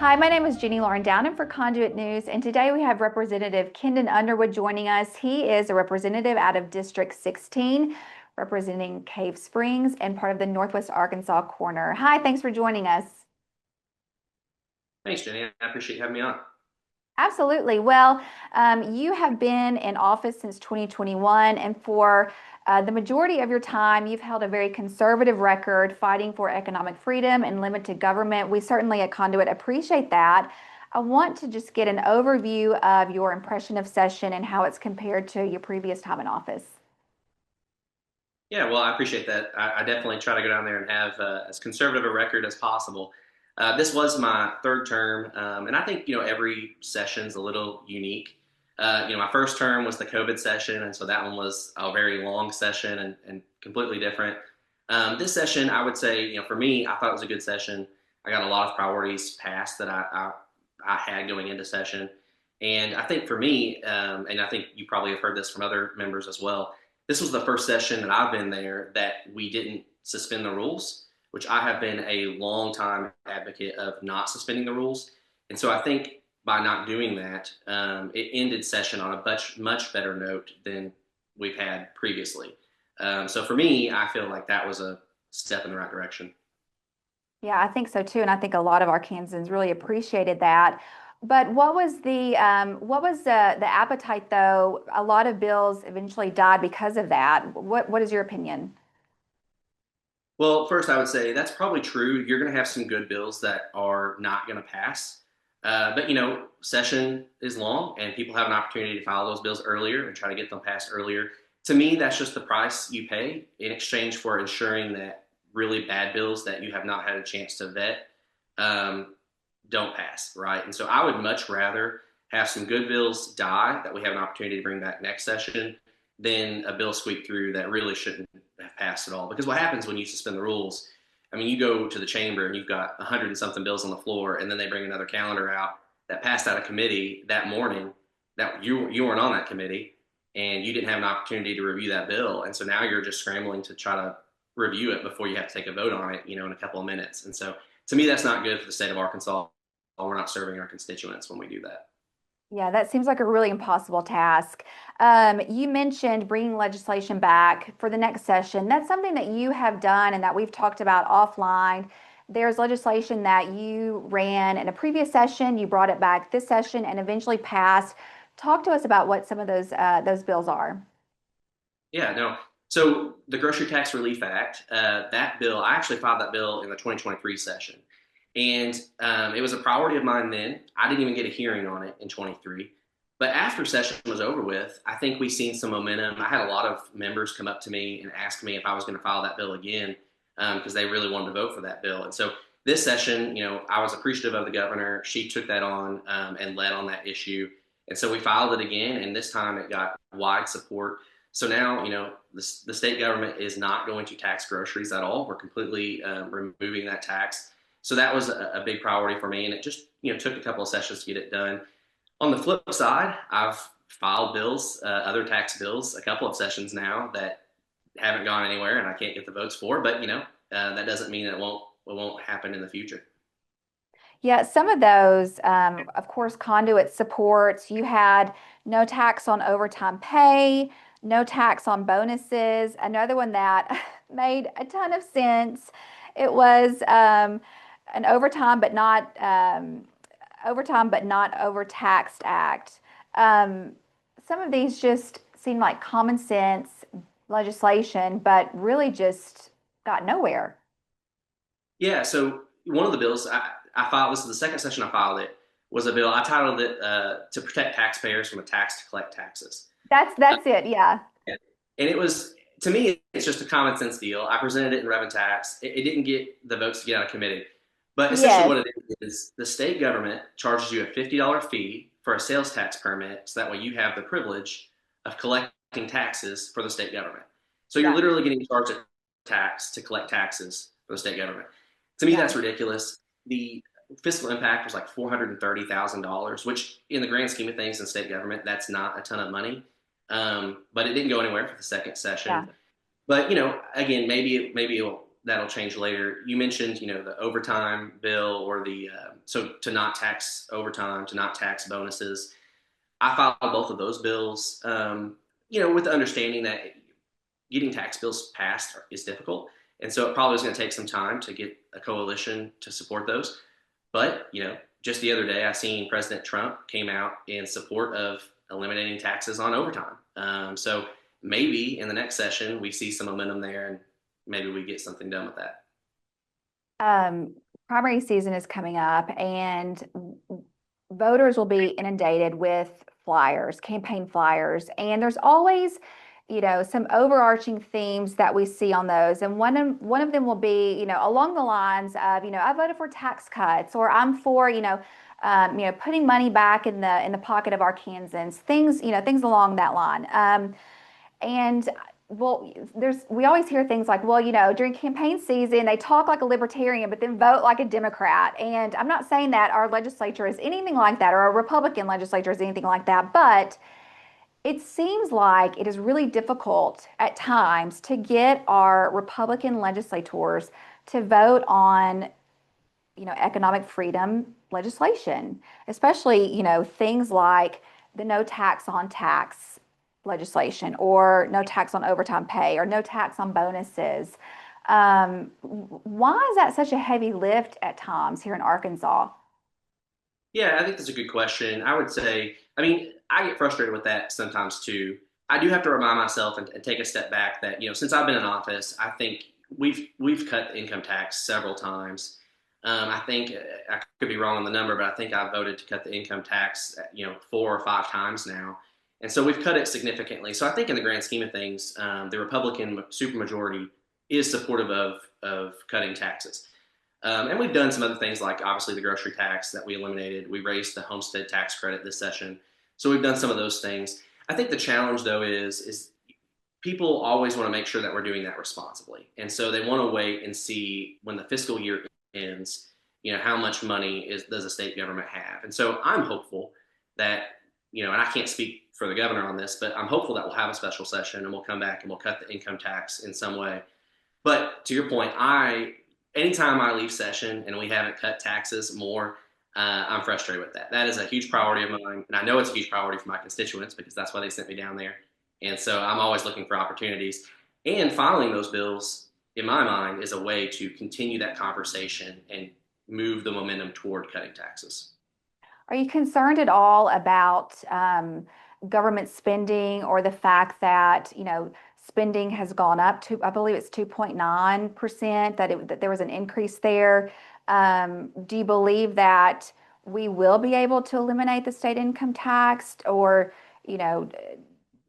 Hi, my name is Jeannie Lauren Downen for Conduit News, and today we have Representative Kendon Underwood joining us. He is a representative out of District 16, representing Cave Springs and part of the Northwest Arkansas corner. Hi, thanks for joining us. Thanks, Jenny. I appreciate you having me on. Absolutely. Well, you have been in office since 2021, and for the majority of your time, you've held a very conservative record fighting for economic freedom and limited government. We certainly at Conduit appreciate that. I want to just get an overview of your impression of session and how it's compared to your previous time in office. Yeah, well, I appreciate that. I definitely try to go down there and have as conservative a record as possible. This was my third term, and I think every session's a little unique. My first term was the COVID session, and so that one was a very long session and completely different. This session, I would say, for me, I thought it was a good session. I got a lot of priorities passed that I had going into session, and I think for me, and I think you probably have heard this from other members as well. This was the first session that I've been there that we didn't suspend the rules, which I have been a long time advocate of not suspending the rules. And so I think by not doing that, it ended session on a much better note than we've had previously. So for me, I feel like that was a step in the right direction. Yeah, I think so too, and I think a lot of Arkansans really appreciated that. But what was the appetite though? A lot of bills eventually died because of that. What is your opinion? Well, first, I would say that's probably true. You're going to have some good bills that are not going to pass. But, session is long and people have an opportunity to file those bills earlier and try to get them passed earlier. To me, that's just the price you pay in exchange for ensuring that really bad bills that you have not had a chance to vet um, don't pass, right? And so I would much rather have some good bills die that we have an opportunity to bring back next session than a bill squeak through that really shouldn't have passed at all. Because what happens when you suspend the rules? I mean, you go to the chamber and you've got 100 and something bills on the floor, and then they bring another calendar out that passed out of committee that morning that you weren't on that committee and you didn't have an opportunity to review that bill. And so now you're just scrambling to try to review it before you have to take a vote on it, in a couple of minutes. And so to me, that's not good for the state of Arkansas. We're not serving our constituents when we do that. Yeah, that seems like a really impossible task. You mentioned bringing legislation back for the next session. That's something that you have done and that we've talked about offline. There's legislation that you ran in a previous session, you brought it back this session, and eventually passed. Talk to us about what some of those bills are. Yeah, no. So the Grocery Tax Relief Act, that bill, I actually filed that bill in the 2023 session. And it was a priority of mine then. I didn't even get a hearing on it in 23. But after session was over with, I think we seen some momentum. I had a lot of members come up to me and ask me if I was going to file that bill again because they really wanted to vote for that bill. And so this session, I was appreciative of the governor. She took that on and led on that issue. And so we filed it again, and this time it got wide support. So now, the state government is not going to tax groceries at all. We're completely removing that tax. So that was a big priority for me, and it just took a couple of sessions to get it done. On the flip side, I've filed bills, other tax bills, a couple of sessions now that haven't gone anywhere, and I can't get the votes for. But that doesn't mean it won't happen in the future. Yeah, some of those, of course, conduit supports. You had no tax on overtime pay, no tax on bonuses. Another one that made a ton of sense. It was an overtime but not overtaxed act. Um, some of these just seem like common sense legislation, but really just got nowhere. Yeah. So one of the bills I filed, this is the second session I filed it, was a bill I titled it "To Protect Taxpayers from a Tax to Collect Taxes." That's it. Yeah. And it was, to me, it's just a common sense deal. I presented it in Rev and Tax. It didn't get the votes to get out of committee. But essentially Yes. what it is the state government charges you a $50 fee for a sales tax permit, so that way you have the privilege of collecting taxes for the state government. So you're Yeah. literally getting charged a tax to collect taxes for the state government. To me, Yeah. that's ridiculous. The fiscal impact was like $430,000, which in the grand scheme of things in state government, that's not a ton of money. But it didn't go anywhere for the second Yeah. session. But again, maybe that'll change later. You mentioned, the overtime bill or the so to not tax overtime, to not tax bonuses. I filed both of those bills, with the understanding that getting tax bills passed is difficult, and so it probably is going to take some time to get a coalition to support those. But just the other day, I seen President Trump came out in support of eliminating taxes on overtime. So maybe in the next session we see some momentum there, and maybe we get something done with that. Um, Primary season is coming up, and voters will be inundated with flyers, campaign flyers, and there's always, some overarching themes that we see on those. And one of them will be, along the lines of, I voted for tax cuts, or I'm for, putting money back in the pocket of Arkansans, things along that line. And well, we always hear things like, well, during campaign season, they talk like a libertarian, but then vote like a Democrat. And I'm not saying that our legislature is anything like that, or our Republican legislature is anything like that, but it seems like it is really difficult at times to get our Republican legislators to vote on, economic freedom legislation, especially, things like the no tax on tax legislation, or no tax on overtime pay, or no tax on bonuses. Why is that such a heavy lift at times here in Arkansas? Yeah, I think that's a good question. I would say, I mean, I get frustrated with that sometimes too. I do have to remind myself and take a step back that, since I've been in office, I think we've cut the income tax several times. I think I could be wrong on the number, but I think I've voted to cut the income tax, 4 or 5 times now, and so we've cut it significantly. So I think in the grand scheme of things, the Republican supermajority is supportive of cutting taxes. And we've done some other things like obviously the grocery tax that we eliminated. We raised the homestead tax credit this session. So we've done some of those things. I think the challenge though is people always want to make sure that we're doing that responsibly. And so they want to wait and see when the fiscal year ends, how much money does the state government have? And so I'm hopeful that, and I can't speak for the governor on this, but I'm hopeful that we'll have a special session and we'll come back and we'll cut the income tax in some way. But to your point, anytime I leave session and we haven't cut taxes more, I'm frustrated with that. That is a huge priority of mine, and I know it's a huge priority for my constituents because that's why they sent me down there. And so I'm always looking for opportunities. And filing those bills, in my mind, is a way to continue that conversation and move the momentum toward cutting taxes. Are you concerned at all about government spending, or the fact that, spending has gone up to, I believe it's 2.9%, that there was an increase there? Do you believe that we will be able to eliminate the state income tax, or, you know,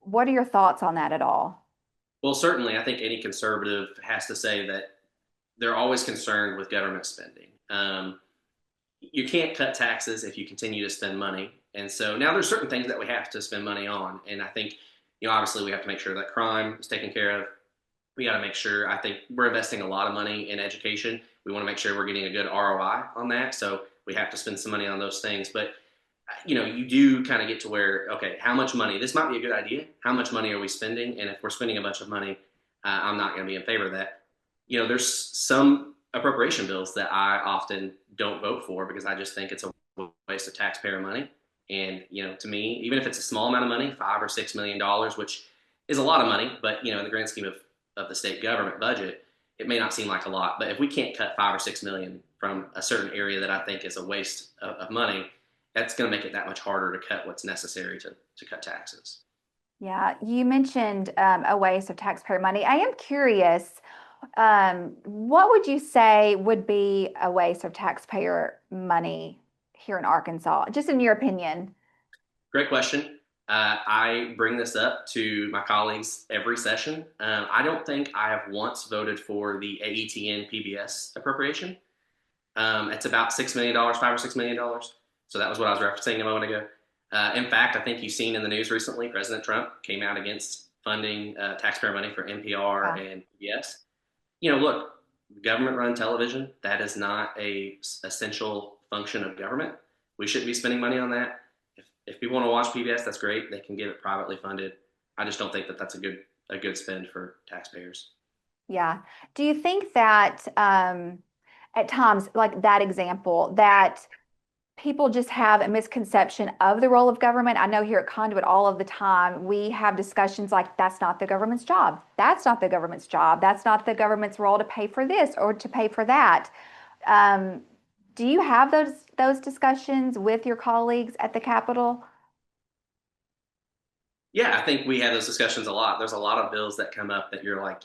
what are your thoughts on that at all? Well, certainly, I think any conservative has to say that they're always concerned with government spending. You can't cut taxes if you continue to spend money. And so now there's certain things that we have to spend money on. And I think, obviously we have to make sure that crime is taken care of. We got to make sure, I think we're investing a lot of money in education. We want to make sure we're getting a good ROI on that. So we have to spend some money on those things. But, you do kind of get to where, okay, how much money, this might be a good idea. How much money are we spending? And if we're spending a bunch of money, I'm not going to be in favor of that. There's some appropriation bills that I often don't vote for because I just think it's a waste of taxpayer money. And to me, even if it's a small amount of money, $5 or $6 million, which is a lot of money, but in the grand scheme of the state government budget, it may not seem like a lot. But if we can't cut 5 or 6 million from a certain area that I think is a waste of money, that's going to make it that much harder to cut what's necessary to cut taxes. Yeah, you mentioned a waste of taxpayer money. I am curious, what would you say would be a waste of taxpayer money here in Arkansas, just in your opinion? Great question. I bring this up to my colleagues every session. I don't think I have once voted for the AETN PBS appropriation. It's about $6 million, $5 or $6 million. So that was what I was referencing a moment ago. In fact, I think you've seen in the news recently, President Trump came out against funding taxpayer money for NPR Yeah. and PBS. Look, government-run television, that is not a essential function of government. We shouldn't be spending money on that. If people want to watch PBS, that's great. They can get it privately funded. I just don't think that that's a good spend for taxpayers. Yeah. Do you think that at times, like that example, that people just have a misconception of the role of government? I know here at Conduit all of the time we have discussions like that's not the government's job. That's not the government's job. That's not the government's role to pay for this or to pay for that. Um, do you have those discussions with your colleagues at the Capitol? Yeah, I think we have those discussions a lot. There's a lot of bills that come up that you're like,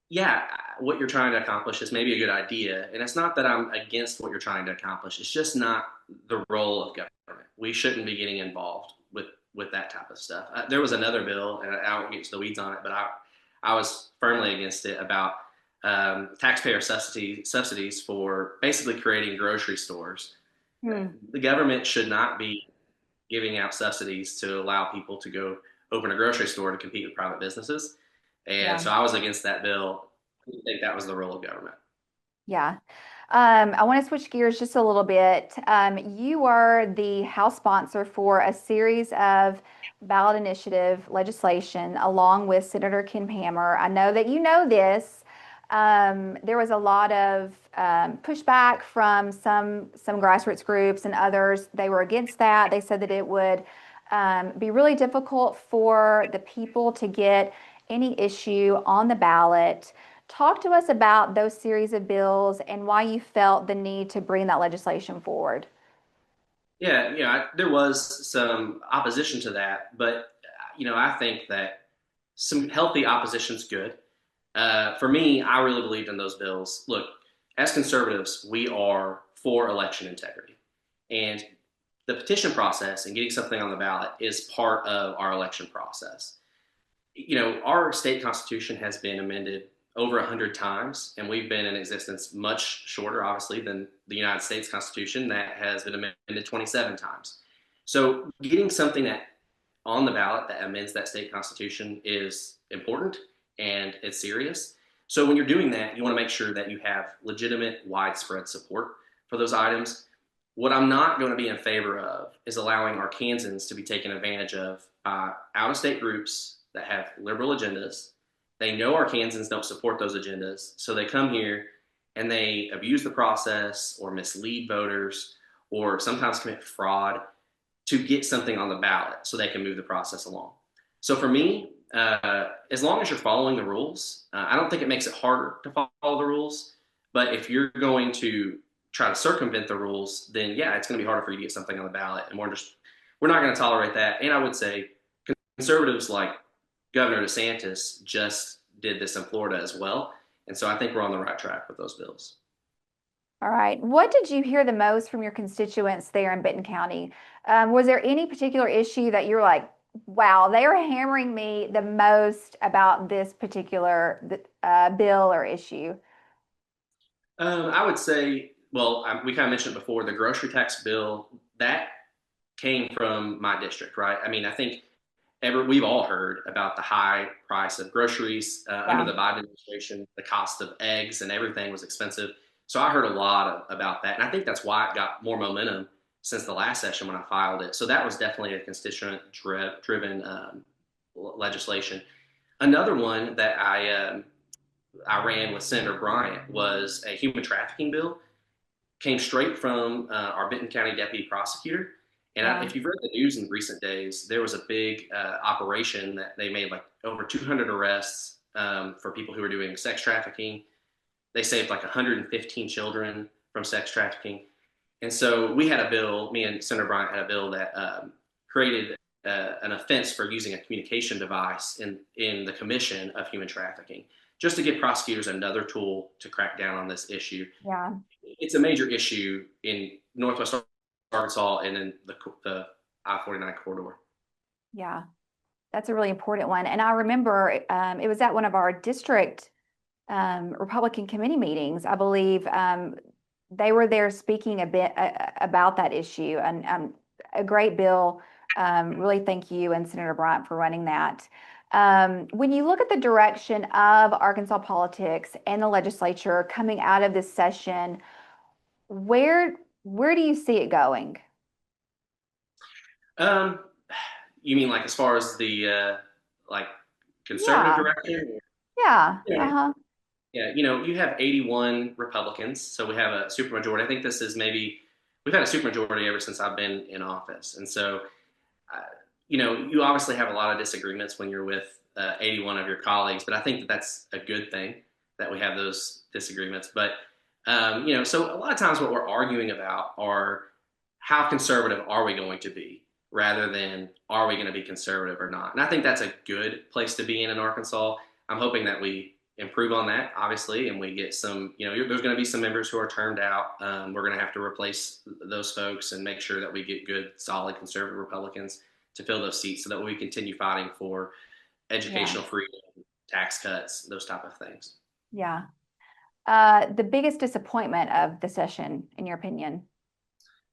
yeah, what you're trying to accomplish is maybe a good idea. And it's not that I'm against what you're trying to accomplish. It's just not the role of government. We shouldn't be getting involved with that type of stuff. There was another bill, and I won't get to the weeds on it, but I was firmly against it about taxpayer subsidies for basically creating grocery stores. Hmm. The government should not be giving out subsidies to allow people to go open a grocery store to compete with private businesses. And Yeah. so I was against that bill. I didn't think that was the role of government. Yeah. I want to switch gears just a little bit. You are the House sponsor for a series of ballot initiative legislation along with Senator Ken Hammer. I know that you know this. There was a lot of pushback from some grassroots groups and others. They were against that. They said that it would be really difficult for the people to get any issue on the ballot. Talk to us about those series of bills and why you felt the need to bring that legislation forward. Yeah, there was some opposition to that, but I think that some healthy opposition is good. For me, I really believed in those bills. Look, as conservatives, we are for election integrity, and the petition process and getting something on the ballot is part of our election process. Our state constitution has been amended over 100 times, and we've been in existence much shorter, obviously, than the United States Constitution that has been amended 27 times. So, getting something that on the ballot that amends that state constitution is important and it's serious. So, when you're doing that, you want to make sure that you have legitimate, widespread support for those items. What I'm not going to be in favor of is allowing Arkansans to be taken advantage of by out of state groups that have liberal agendas. They know Arkansans don't support those agendas, so they come here and they abuse the process or mislead voters or sometimes commit fraud to get something on the ballot so they can move the process along. So for me, as long as you're following the rules, I don't think it makes it harder to follow the rules. But if you're going to try to circumvent the rules, then yeah, it's going to be harder for you to get something on the ballot, and we're not going to tolerate that. And I would say conservatives like Governor DeSantis just did this in Florida as well, and so I think we're on the right track with those bills. All right. What did you hear the most from your constituents there in Benton County? Was there any particular issue that you're like, wow, they are hammering me the most about this particular bill or issue? I would say, well, we kind of mentioned it before, the grocery tax bill that came from my district, right? I mean, I think we've all heard about the high price of groceries under Yeah. the Biden administration. The cost of eggs and everything was expensive. So I heard a lot about that, and I think that's why it got more momentum since the last session when I filed it. So that was definitely a constituent-driven legislation. Another one that I ran with Senator Bryant was a human trafficking bill. Came straight from our Benton County deputy prosecutor. And Yeah. if you've read the news in recent days, there was a big operation that they made like over 200 arrests for people who were doing sex trafficking. They saved like 115 children from sex trafficking. And so we had a bill, me and Senator Bryant had a bill that created an offense for using a communication device in the commission of human trafficking, just to give prosecutors another tool to crack down on this issue. Yeah. It's a major issue in Northwest Arkansas and in the I-49 corridor. Yeah. That's a really important one. And I remember it was at one of our district Republican committee meetings. I believe they were there speaking a bit about that issue, and a great bill. Really thank you and Senator Bryant for running that. When you look at the direction of Arkansas politics and the legislature coming out of this session, where where do you see it going? Um, you mean like as far as the like conservative Yeah, direction? yeah, Yeah. uh-huh. Yeah, you have 81 Republicans, so we have a supermajority. I think this is maybe we've had a supermajority ever since I've been in office, and so uh, you obviously have a lot of disagreements when you're with 81 of your colleagues, but I think that that's a good thing that we have those disagreements. But so a lot of times what we're arguing about are how conservative are we going to be, rather than are we going to be conservative or not. And I think that's a good place to be in Arkansas. I'm hoping that we improve on that, obviously, and we get some. There's going to be some members who are termed out. We're going to have to replace those folks and make sure that we get good, solid conservative Republicans to fill those seats, so that we continue fighting for Yeah, educational freedom, tax cuts, those type of things. yeah. The biggest disappointment of the session, in your opinion?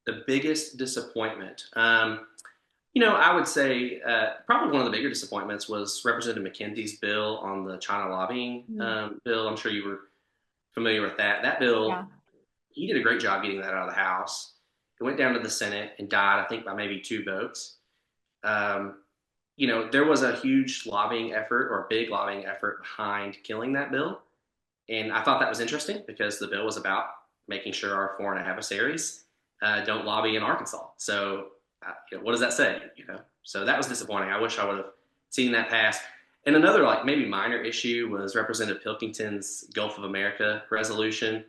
The biggest disappointment. I would say probably one of the bigger disappointments was Representative McKenzie's bill on the China lobbying Mm. bill. I'm sure you were familiar with that. That Yeah. bill, he did a great job getting that out of the House. It went down to the Senate and died, I think, by maybe 2 votes. Um, there was a huge lobbying effort, or a big lobbying effort, behind killing that bill. And I thought that was interesting because the bill was about making sure our foreign adversaries don't lobby in Arkansas. So, what does that say? So that was disappointing. I wish I would have seen that pass. And another, like, maybe minor issue was Representative Pilkington's Gulf of America resolution.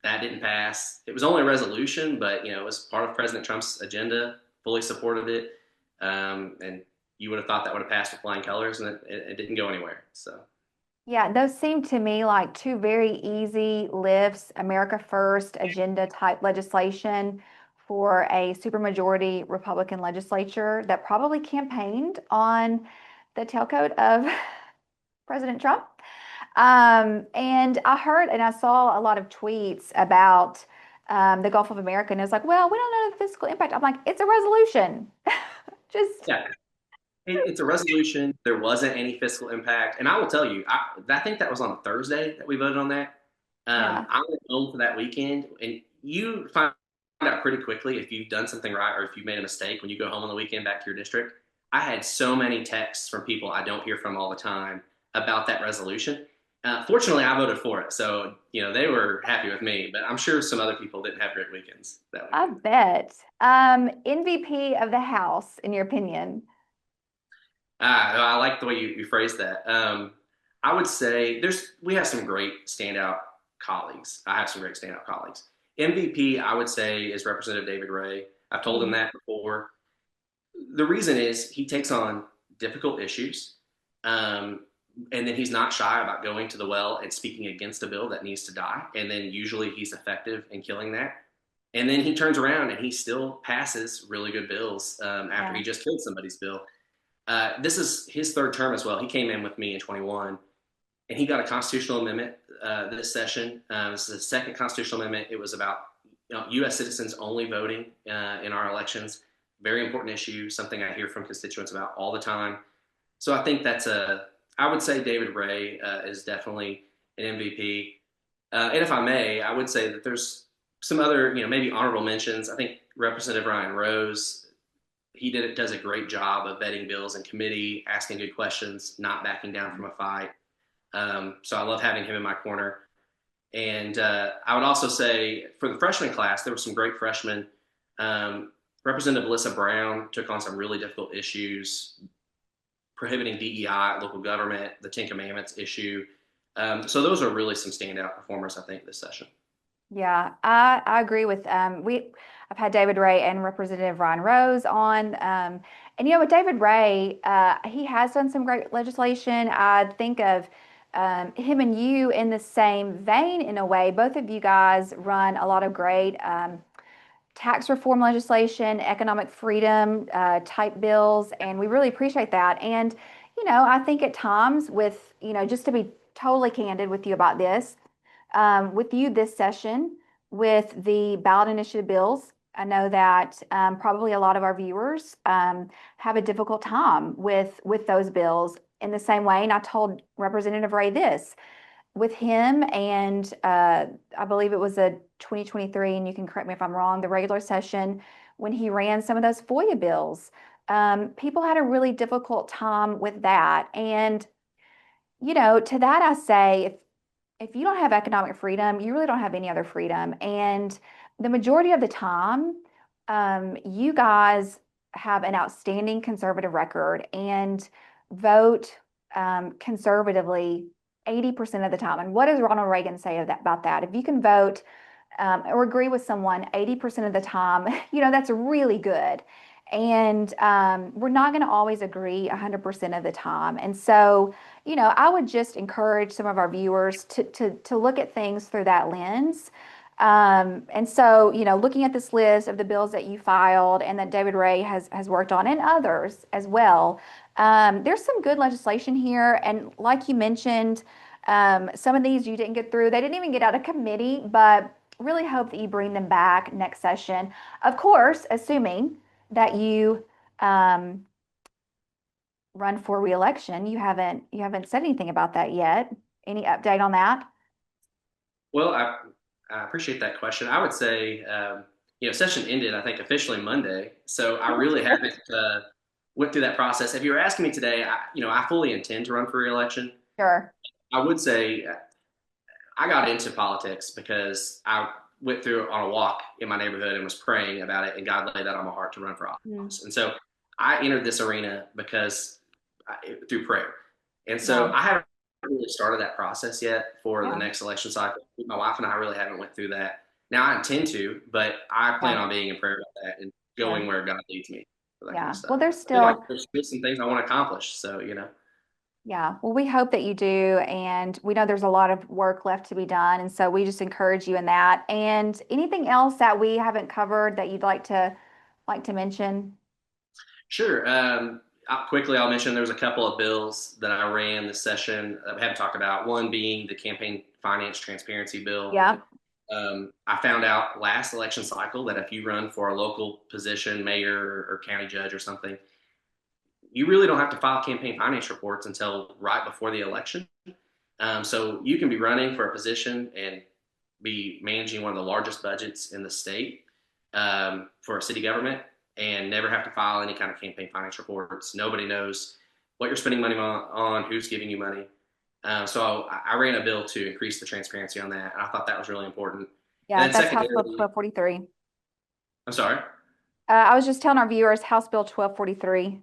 That didn't pass. It was only a resolution, but it was part of President Trump's agenda. Fully supported it, and you would have thought that would have passed with flying colors, and it didn't go anywhere. So. Yeah, those seem to me like two very easy lifts, America First agenda type legislation for a supermajority Republican legislature that probably campaigned on the tailcoat of President Trump. And I heard and I saw a lot of tweets about the Gulf of America, and it was like, well, we don't know the fiscal impact. I'm like, it's a resolution. Just, Yeah, it's a resolution. There wasn't any fiscal impact, and I will tell you, I think that was on a Thursday that we voted on that. yeah. I went home for that weekend, and you find out pretty quickly if you've done something right or if you made a mistake when you go home on the weekend back to your district. I had so many texts from people I don't hear from all the time about that resolution. Fortunately, I voted for it, so they were happy with me. But I'm sure some other people didn't have great weekends that I weekend. bet. MVP of the House, in your opinion? I like the way you phrased that. I would say we have some great standout colleagues. I have some great standout colleagues. MVP, I would say, is Representative David Ray. I've told him Mm. that before. The reason is he takes on difficult issues, um, and then he's not shy about going to the well and speaking against a bill that needs to die. And then usually he's effective in killing that. And then he turns around and he still passes really good bills after Yeah. he just killed somebody's bill. This is his third term as well. He came in with me in 21, and he got a constitutional amendment this session. This is the second constitutional amendment. It was about U.S. citizens only voting in our elections. Very important issue, something I hear from constituents about all the time. So I think I would say David Ray is definitely an MVP. And if I may, I would say that there's some other, maybe honorable mentions. I think Representative Ryan Rose, he does a great job of vetting bills in committee, asking good questions, not backing down from a fight. So I love having him in my corner. And I would also say for the freshman class, there were some great freshmen. Um, Representative Alyssa Brown took on some really difficult issues, prohibiting DEI, local government, the Ten Commandments issue. So those are really some standout performers, I think, this session. Yeah, I agree with I've had David Ray and Representative Ryan Rose on. And with David Ray, he has done some great legislation. I think of him and you in the same vein in a way. Both of you guys run a lot of great tax reform legislation, economic freedom type bills, and we really appreciate that. And I think at times with, just to be totally candid with you about this, with you this session with the ballot initiative bills. I know that probably a lot of our viewers have a difficult time with those bills in the same way. And I told Representative Ray this with him, and I believe it was a 2023, and you can correct me if I'm wrong, the regular session when he ran some of those FOIA bills. People had a really difficult time with that. And To that I say, if you don't have economic freedom, you really don't have any other freedom. And the majority of the time, you guys have an outstanding conservative record and vote conservatively 80% of the time. And what does Ronald Reagan say about that? If you can vote or agree with someone 80% of the time, that's really good. And we're not going to always agree 100% of the time. And so, I would just encourage some of our viewers to look at things through that lens. And so, looking at this list of the bills that you filed and that David Ray has worked on and others as well, there's some good legislation here. And like you mentioned, some of these you didn't get through. They didn't even get out of committee, but really hope that you bring them back next session. Of course, assuming that you run for reelection. You haven't said anything about that yet. Any update on that? Well, I appreciate that question. I would say, session ended, I think, officially Monday. So I really haven't went through that process. If you were asking me today, I fully intend to run for reelection. Sure. I would say I got into politics because I went through on a walk in my neighborhood and was praying about it, and God laid that on my heart to run for Mm, office. And so I entered this arena through prayer. And so yeah. I haven't really started that process yet for the Yeah. next election cycle. My wife and I really haven't went through that. Now I intend to, but I plan Yeah. on being in prayer about that and Sure. going where God leads me for that kind of Yeah. Well, stuff. there's I feel like still, there's still some things I want to accomplish. So. yeah. Well, we hope that you do, and we know there's a lot of work left to be done, and so we just encourage you in that. And anything else that we haven't covered that you'd like to mention? Sure. Quickly, I'll mention there's a couple of bills that I ran this session that we haven't talked about. One being the campaign finance transparency bill. Yeah. I found out last election cycle that if you run for a local position, mayor or county judge or something, you really don't have to file campaign finance reports until right before the election. So you can be running for a position and be managing one of the largest budgets in the state for a city government and never have to file any kind of campaign finance reports. Nobody knows what you're spending money on who's giving you money. So I ran a bill to increase the transparency on that, and I thought that was really important. And Yeah, then that's House Bill secondarily, 1243. I'm sorry. I was just telling our viewers House Bill 1243.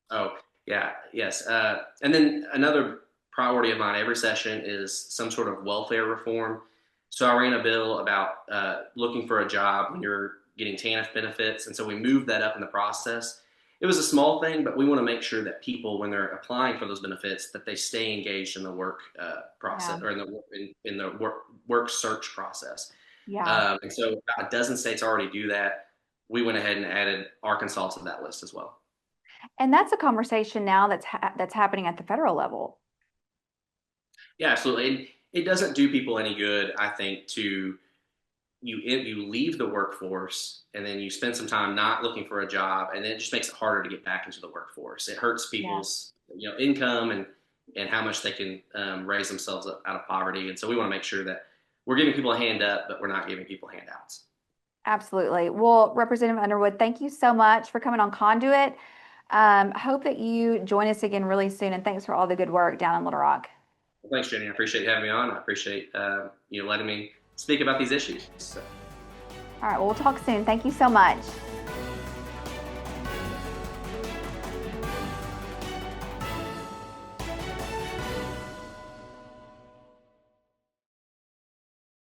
Oh, yeah, yes. And then another priority of mine every session is some sort of welfare reform. So I ran a bill about looking for a job when you're getting TANF benefits, and so we moved that up in the process. It was a small thing, but we want to make sure that people, when they're applying for those benefits, that they stay engaged in the work Yeah. process or in the work search process. Yeah. And so about a dozen states already do that. We went ahead and added Arkansas to that list as well. And that's a conversation now that's happening at the federal level. Yeah, absolutely. And it doesn't do people any good, I think, to you leave the workforce and then you spend some time not looking for a job, and then it just makes it harder to get back into the workforce. It hurts Yeah. people's income and how much they can raise themselves up out of poverty. And so we want to make sure that we're giving people a hand up, but we're not giving people handouts. Absolutely. Well, Representative Underwood, thank you so much for coming on Conduit. Hope that you join us again really soon, and thanks for all the good work down in Little Rock. Well, thanks, Jenny. I appreciate you having me on. I appreciate letting me speak about these issues. So. All right, well, we'll talk soon. Thank you so much.